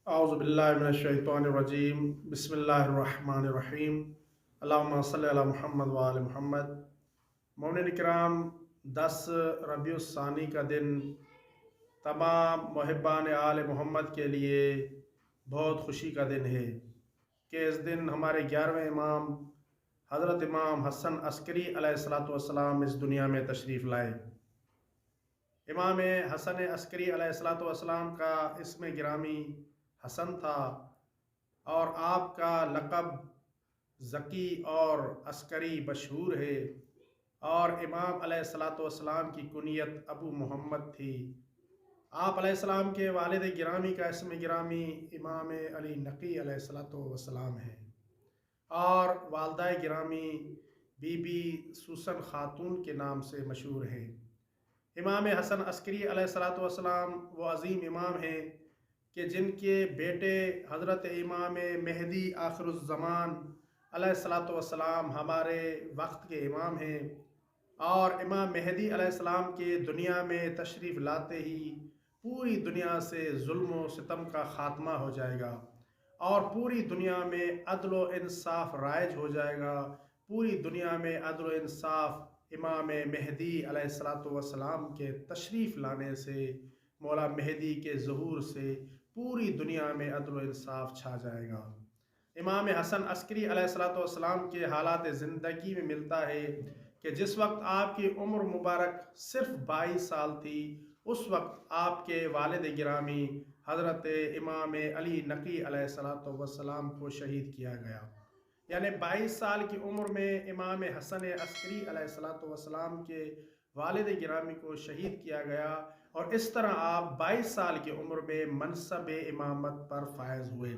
اعوذ باللہ من الشیطان الرجیم بسم اللہ الرحمن الرحیم اللہم صلی علی محمد وآل محمد۔ مومنین کرام، 10 ربیع الثانی کا دن تمام محبان آل محمد کے لیے بہت خوشی کا دن ہے کہ اس دن ہمارے 11ویں امام حضرت امام حسن عسکری علیہ السلام اس دنیا میں تشریف لائے۔ امام حسن عسکری علیہ السلام کا اسم گرامی حسن تھا اور آپ کا لقب ذکی اور عسکری مشہور ہے، اور امام علیہ السلام کی کنیت ابو محمد تھی۔ آپ علیہ السلام کے والد گرامی کا اسم گرامی امام علی نقی علیہ السلام ہے، اور والدہ گرامی بی بی سوسن خاتون کے نام سے مشہور ہیں۔ امام حسن عسکری علیہ السلام وہ عظیم امام ہیں کہ جن کے بیٹے حضرت امام مہدی آخر الزمان علیہ السلام ہمارے وقت کے امام ہیں، اور امام مہدی علیہ السلام کے دنیا میں تشریف لاتے ہی پوری دنیا سے ظلم و ستم کا خاتمہ ہو جائے گا، اور پوری دنیا میں عدل و انصاف رائج ہو جائے گا۔ پوری دنیا میں عدل و انصاف امام مہدی علیہ السلام کے تشریف لانے سے، مولا مہدی کے ظہور سے پوری دنیا میں عدل و انصاف چھا جائے گا۔ امام حسن عسکری علیہ السلام کے حالات زندگی میں ملتا ہے کہ جس وقت آپ کی عمر مبارک صرف 22 سال تھی، اس وقت آپ کے والد گرامی حضرت امام علی نقی علیہ السلام کو شہید کیا گیا۔ یعنی 22 سال کی عمر میں امام حسن عسکری علیہ السلام کے والد گرامی کو شہید کیا گیا، اور اس طرح آپ 22 سال کی عمر میں منصب امامت پر فائز ہوئے۔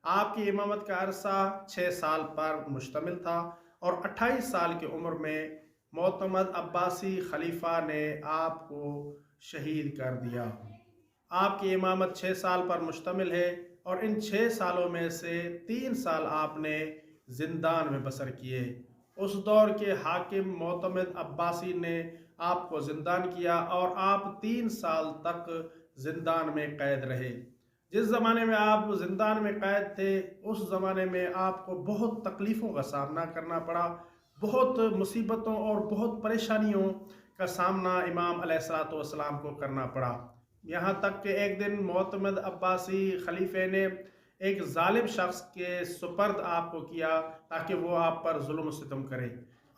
آپ کی امامت کا عرصہ 6 سال پر مشتمل تھا، اور 28 سال کی عمر میں معتمد عباسی خلیفہ نے آپ کو شہید کر دیا۔ آپ کی امامت 6 سال پر مشتمل ہے، اور ان 6 سالوں میں سے 3 سال آپ نے زندان میں بسر کیے۔ اس دور کے حاکم معتمد عباسی نے آپ کو زندان کیا، اور آپ 3 سال تک زندان میں قید رہے۔ جس زمانے میں آپ زندان میں قید تھے، اس زمانے میں آپ کو بہت تکلیفوں کا سامنا کرنا پڑا، بہت مصیبتوں اور بہت پریشانیوں کا سامنا امام علیہ السلام کو کرنا پڑا۔ یہاں تک کہ ایک دن معتمد عباسی خلیفے نے ایک ظالم شخص کے سپرد آپ کو کیا تاکہ وہ آپ پر ظلم و ستم کرے،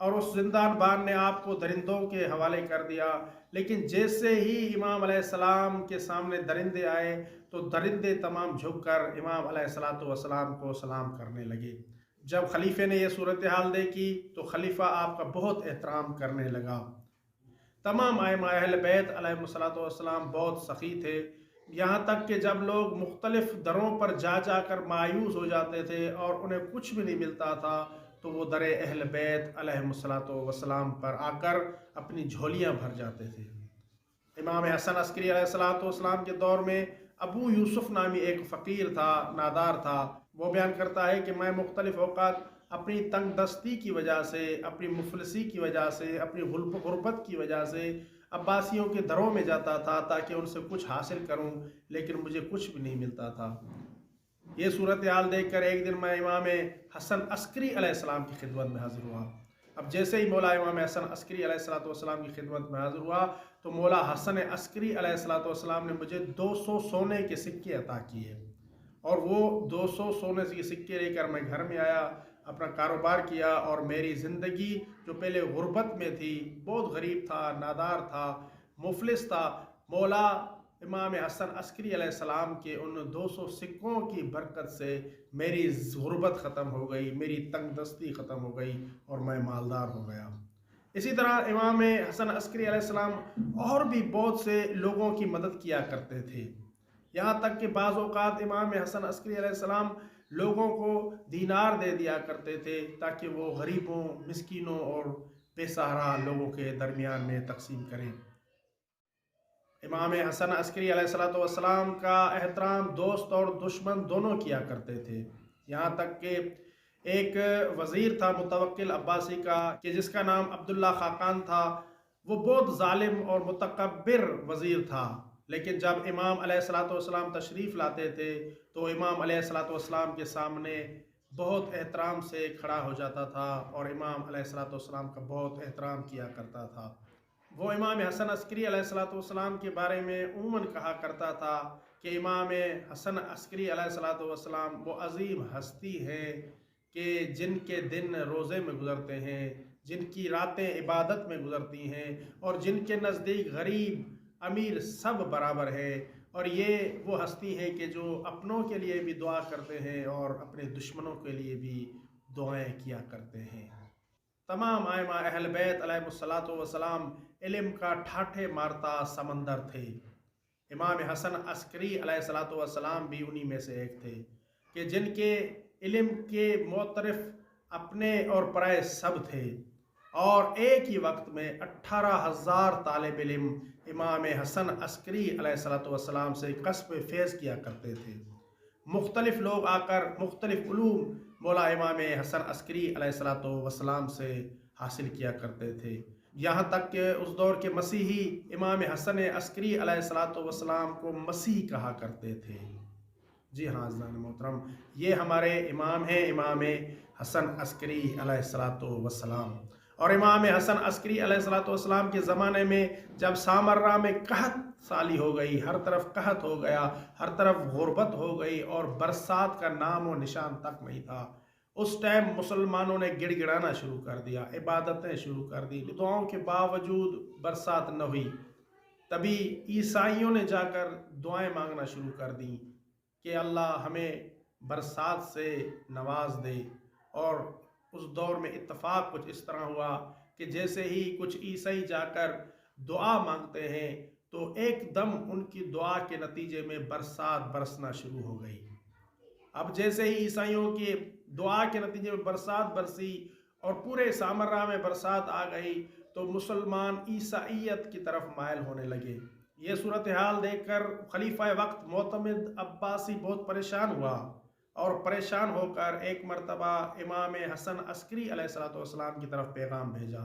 اور اس زندان بان نے آپ کو درندوں کے حوالے کر دیا۔ لیکن جیسے ہی امام علیہ السلام کے سامنے درندے آئے تو درندے تمام جھک کر امام علیہ السلام کو سلام کرنے لگے۔ جب خلیفے نے یہ صورتحال دیکھی تو خلیفہ آپ کا بہت احترام کرنے لگا۔ تمام ائمہ اہل بیت علیہ السلام بہت سخی تھے، یہاں تک کہ جب لوگ مختلف دروں پر جا جا کر مایوس ہو جاتے تھے اور انہیں کچھ بھی نہیں ملتا تھا، تو وہ در اہل بیت علیہ السلام پر آ کر اپنی جھولیاں بھر جاتے تھے۔ امام حسن عسکری علیہ السلام کے دور میں ابو یوسف نامی ایک فقیر تھا، نادار تھا۔ وہ بیان کرتا ہے کہ میں مختلف اوقات اپنی تنگ دستی کی وجہ سے، اپنی مفلسی کی وجہ سے، اپنی غربت کی وجہ سے عباسیوں کے دروں میں جاتا تھا تاکہ ان سے کچھ حاصل کروں، لیکن مجھے کچھ بھی نہیں ملتا تھا۔ یہ صورتحال دیکھ کر ایک دن میں امام حسن عسکری علیہ السلام کی خدمت میں حاضر ہوا۔ اب جیسے ہی مولا امام حسن عسکری علیہ السلام کی خدمت میں حاضر ہوا تو مولا حسن عسکری علیہ السلام نے مجھے 200 سونے کے سکے عطا کیے، اور وہ 200 سونے کے سکے لے کر میں گھر میں آیا، اپنا کاروبار کیا، اور میری زندگی جو پہلے غربت میں تھی، بہت غریب تھا، نادار تھا، مفلس تھا، مولا امام حسن عسکری علیہ السلام کے ان 200 سکوں کی برکت سے میری غربت ختم ہو گئی، میری تنگ دستی ختم ہو گئی، اور میں مالدار ہو گیا۔ اسی طرح امام حسن عسکری علیہ السلام اور بھی بہت سے لوگوں کی مدد کیا کرتے تھے، یہاں تک کہ بعض اوقات امام حسن عسکری علیہ السلام لوگوں کو دینار دے دیا کرتے تھے تاکہ وہ غریبوں، مسکینوں اور بے سہارا لوگوں کے درمیان میں تقسیم کریں۔ امام حسن عسکری علیہ السلام کا احترام دوست اور دشمن دونوں کیا کرتے تھے، یہاں تک کہ ایک وزیر تھا متوکل عباسی کا کہ جس کا نام عبداللہ خاقان تھا۔ وہ بہت ظالم اور متکبر وزیر تھا، لیکن جب امام علیہ الصلوۃ والسلام تشریف لاتے تھے تو امام علیہ الصلوۃ والسلام کے سامنے بہت احترام سے کھڑا ہو جاتا تھا اور امام علیہ الصلوۃ والسلام کا بہت احترام کیا کرتا تھا۔ وہ امام حسن عسکری علیہ الصلوۃ والسلام کے بارے میں عموماً کہا کرتا تھا کہ امام حسن عسکری علیہ الصلوۃ والسلام وہ عظیم ہستی ہے کہ جن کے دن روزے میں گزرتے ہیں، جن کی راتیں عبادت میں گزرتی ہیں، اور جن کے نزدیک غریب امیر سب برابر ہے، اور یہ وہ ہستی ہے کہ جو اپنوں کے لیے بھی دعا کرتے ہیں اور اپنے دشمنوں کے لیے بھی دعائیں کیا کرتے ہیں۔ تمام ائمہ اہل بیت علیہ الصلوۃ والسلام علم کا ٹھاٹھے مارتا سمندر تھے۔ امام حسن عسکری علیہ الصلوۃ والسلام بھی انہی میں سے ایک تھے کہ جن کے علم کے معترف اپنے اور پرائے سب تھے، اور ایک ہی وقت میں 18,000 طالب علم امام حسن عسکری علیہ الصلوۃ والسلام سے کسب فیض کیا کرتے تھے۔ مختلف لوگ آ کر مختلف علوم مولا امام حسن عسکری علیہ الصلوۃ والسلام سے حاصل کیا کرتے تھے، یہاں تک کہ اس دور کے مسیحی امام حسن عسکری علیہ الصلوۃ والسلام کو مسیح کہا کرتے تھے۔ جی ہاں عزیزان محترم، یہ ہمارے امام ہیں، امام حسن عسکری علیہ الصلوۃ والسلام۔ اور امام حسن عسکری علیہ الصلوۃ والسلام کے زمانے میں جب سامرہ میں قحط سالی ہو گئی، ہر طرف قحط ہو گیا، ہر طرف غربت ہو گئی اور برسات کا نام و نشان تک نہیں تھا، اس ٹائم مسلمانوں نے گڑ گڑانا شروع کر دیا، عبادتیں شروع کر دی، دعاؤں کے باوجود برسات نہ ہوئی۔ تبھی عیسائیوں نے جا کر دعائیں مانگنا شروع کر دیں کہ اللہ ہمیں برسات سے نواز دے۔ اور اس دور میں اتفاق کچھ اس طرح ہوا کہ جیسے ہی کچھ عیسائی جا کر دعا مانگتے ہیں تو ایک دم ان کی دعا کے نتیجے میں برسات برسنا شروع ہو گئی۔ اب جیسے ہی عیسائیوں کی دعا کے نتیجے میں برسات برسی اور پورے سامرہ میں برسات آ گئی تو مسلمان عیسائیت کی طرف مائل ہونے لگے۔ یہ صورتحال دیکھ کر خلیفہ وقت معتمد عباسی بہت پریشان ہوا، اور پریشان ہو کر ایک مرتبہ امام حسن عسکری علیہ الصلوۃ والسلام کی طرف پیغام بھیجا،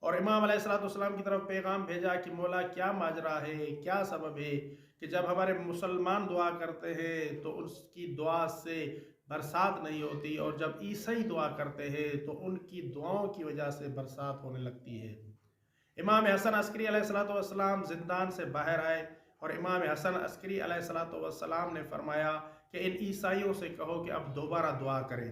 اور امام علیہ الصلوۃ والسلام کی طرف پیغام بھیجا کہ مولا کیا ماجرا ہے، کیا سبب ہے کہ جب ہمارے مسلمان دعا کرتے ہیں تو اس کی دعا سے برسات نہیں ہوتی، اور جب عیسائی دعا کرتے ہیں تو ان کی دعاؤں کی وجہ سے برسات ہونے لگتی ہے۔ امام حسن عسکری علیہ الصلوۃ والسلام زندان سے باہر آئے، اور امام حسن عسکری علیہ الصلوۃ والسلام نے فرمایا کہ ان عیسائیوں سے کہو کہ اب دوبارہ دعا کریں۔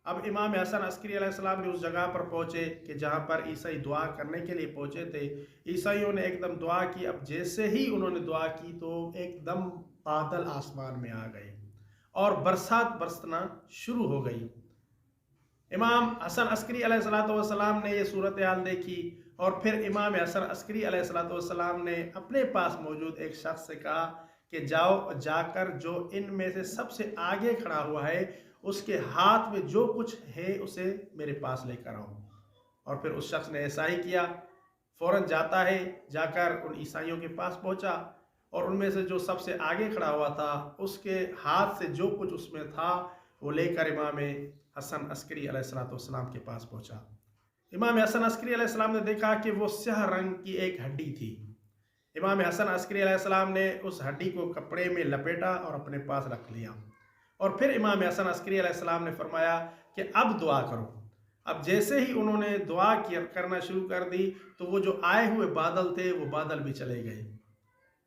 اب امام حسن عسکری علیہ السلام بھی اس جگہ پر پہنچے کہ جہاں پر عیسائی دعا کرنے کے لیے پہنچے تھے۔ عیسائیوں نے ایک دم دعا کی، اب جیسے ہی انہوں نے دعا کی تو ایک دم بادل آسمان میں آ گئے اور برسات برسنا شروع ہو گئی۔ امام حسن عسکری علیہ الصلوۃ والسلام نے یہ صورتحال دیکھی، اور پھر امام حسن عسکری علیہ الصلوۃ والسلام نے اپنے پاس موجود ایک شخص سے کہا کہ جاؤ، جا کر جو ان میں سے سب سے آگے کھڑا ہوا ہے اس کے ہاتھ میں جو کچھ ہے اسے میرے پاس لے کر آؤ۔ اور پھر اس شخص نے ایسا ہی کیا، فوراً جاتا ہے، جا کر ان عیسائیوں کے پاس پہنچا، اور ان میں سے جو سب سے آگے کھڑا ہوا تھا اس کے ہاتھ سے جو کچھ اس میں تھا وہ لے کر امام حسن عسکری علیہ الصلوۃ والسلام کے پاس پہنچا۔ امام حسن عسکری علیہ السلام نے دیکھا کہ وہ سیاہ رنگ کی ایک ہڈی تھی۔ امام حسن عسکری علیہ السلام نے اس ہڈی کو کپڑے میں لپیٹا اور اپنے پاس رکھ لیا، اور پھر امام حسن عسکری علیہ السلام نے فرمایا کہ اب دعا کرو۔ اب جیسے ہی انہوں نے دعا کرنا شروع کر دی تو وہ جو آئے ہوئے بادل تھے وہ بادل بھی چلے گئے۔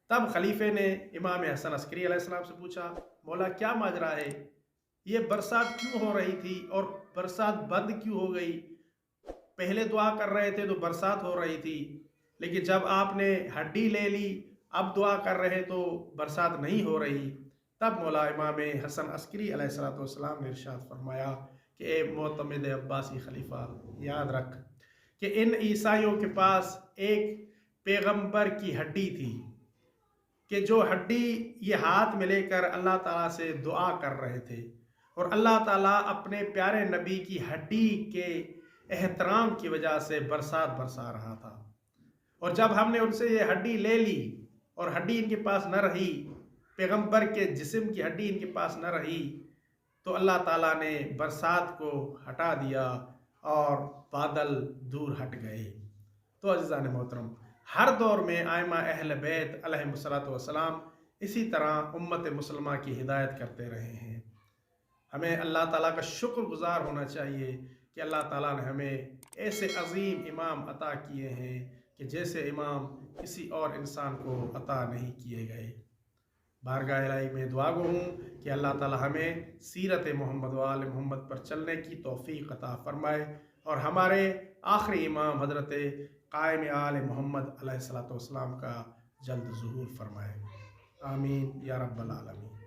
تب خلیفے نے امام حسن عسکری علیہ السلام سے پوچھا، مولا کیا ماجرا ہے، یہ برسات کیوں ہو رہی تھی اور برسات بند کیوں ہو گئی؟ پہلے دعا کر رہے تھے تو برسات ہو رہی تھی، لیکن جب آپ نے ہڈی لے لی اب دعا کر رہے تو برسات نہیں ہو رہی۔ تب مولا امام حسن عسکری علیہ الصلوۃ والسلام نے ارشاد فرمایا کہ اے معتمد عباسی خلیفہ، یاد رکھ کہ ان عیسائیوں کے پاس ایک پیغمبر کی ہڈی تھی کہ جو ہڈی یہ ہاتھ میں لے کر اللہ تعالیٰ سے دعا کر رہے تھے، اور اللہ تعالیٰ اپنے پیارے نبی کی ہڈی کے احترام کی وجہ سے برسات برسا رہا تھا۔ اور جب ہم نے ان سے یہ ہڈی لے لی اور ہڈی ان کے پاس نہ رہی، پیغمبر کے جسم کی ہڈی ان کے پاس نہ رہی، تو اللہ تعالیٰ نے برسات کو ہٹا دیا اور بادل دور ہٹ گئے۔ تو عزیزان محترم، ہر دور میں آئمہ اہل بیت علیہم اسی طرح امت مسلمہ کی ہدایت کرتے رہے ہیں۔ ہمیں اللہ تعالیٰ کا شکر گزار ہونا چاہیے کہ اللہ تعالیٰ نے ہمیں ایسے عظیم امام عطا کیے ہیں کہ جیسے امام کسی اور انسان کو عطا نہیں کیے گئے۔ بارگاہ الہی میں دعا گو ہوں کہ اللہ تعالیٰ ہمیں سیرت محمد و آل محمد پر چلنے کی توفیق عطا فرمائے اور ہمارے آخری امام حضرت قائم آل محمد علیہ الصلوۃ والسلام کا جلد ظہور فرمائے۔ آمین یا رب العالمین۔